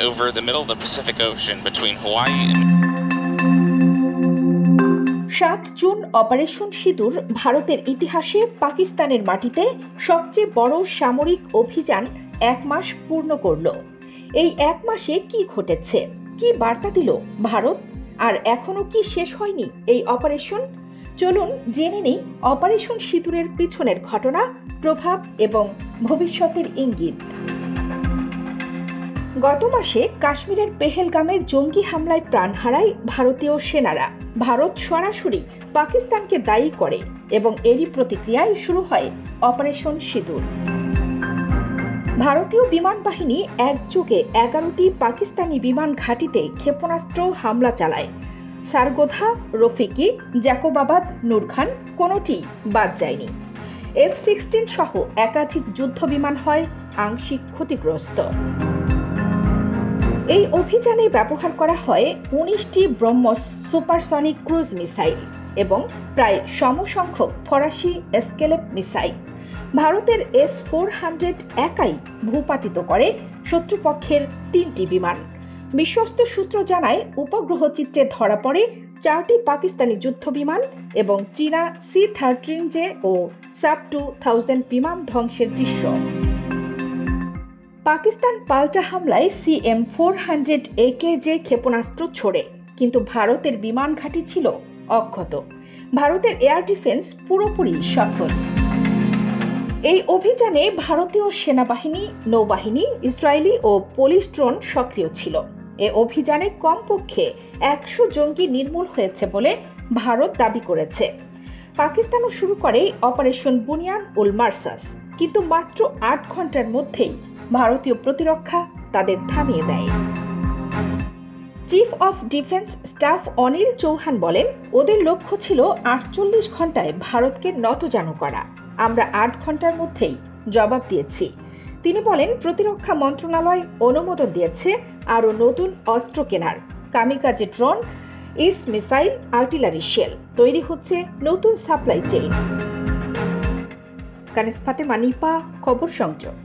over the middle of the Pacific Ocean between Hawaii and ৭ June operation সিঁদুর ভারতের ইতিহাসে পাকিস্তানের মাটিতে সবচেয়ে বড় সামরিক অভিযান ১ মাস পূর্ণ করল। এই ১ মাসে কি ঘটেছে, কি বার্তা দিল ভারত, আর এখনো কি শেষ হয়নি এই অপারেশন? চলুন জেনে নেই অপারেশন সিঁদুরের পিছনের ঘটনা, প্রভাব এবং ভবিষ্যতের ইঙ্গিত। গত মাসে কাশ্মীরের পেহেলগামে জঙ্গি হামলায় প্রাণ হারায় ভারতীয় সেনারা। ভারত সরাসরি পাকিস্তানকে দায়ী করে এবং এরই প্রতিক্রিয়ায় শুরু হয় অপারেশন সিঁদুর। ভারতীয় বিমান বাহিনী একযোগে ১১টি পাকিস্তানি বিমান ঘাঁটিতে ক্ষেপণাস্ত্র হামলা চালায়। সারগোধা, রফিকি, জ্যাকোবাবাদ, নুরখান কোনোটি বাদ যায়নি। F-16 সহ একাধিক যুদ্ধ বিমান হয় আংশিক ক্ষতিগ্রস্ত। এই অভিযানে ব্যবহার করা হয় ১৯টি ব্রহ্মস সুপারসনিক ক্রুজ মিসাইল এবং প্রায় সমসংখ্যক ফরাসি এসকেলেপ মিসাইল। ভারতের S-400 একাই ভূপাতিত করে শত্রুপক্ষের ৩টি বিমান। বিশ্বস্ত সূত্র জানায়, উপগ্রহ চিত্রে ধরা পড়ে ৪টি পাকিস্তানি যুদ্ধ বিমান এবং চীনা C-13J ও SAB-2000 বিমান ধ্বংসের দৃশ্য। পাকিস্তান পাল্টা হামলায় CM-400 ক্ষেপণাস্ত্র ছোড়ে, কিন্তু ভারতের বিমান ঘাঁটি ছিল অক্ষত। ভারতের এয়ার ডিফেন্স পুরোপুরি সফল। এই অভিযানে ভারতীয় সেনাবাহিনী, নৌবাহিনী, ইসরায়েলি ও পুলিশ ড্রোন সক্রিয় ছিল। এ অভিযানে কমপক্ষে ১০০ জঙ্গি নির্মূল হয়েছে বলে ভারত দাবি করেছে। পাকিস্তানও শুরু করে অপারেশন বুনিয়ান উল মার্সাস, কিন্তু মাত্র ৮ ঘন্টার মধ্যেই ভারতীয় প্রতিরক্ষা তাদের থামিয়ে দেয়। Chief of defence staff Anil Chauhan বলেন, ওদের লক্ষ্য ছিল ৪৮ ঘন্টায় ভারতকে নতজানু করা। আমরা ৮ ঘন্টার মধ্যেই জবাব দিয়েছি। তিনি বলেন, প্রতিরক্ষা মন্ত্রণালয় অনুমোদন দিয়েছে আরও নতুন অস্ত্র কেনার। Kamikaze drone, its missile, artillery shell তৈরি হচ্ছে নতুন সাপ্লাই চেইন। কানিস ফাতেমা, নিপা, খবর সংযোগ।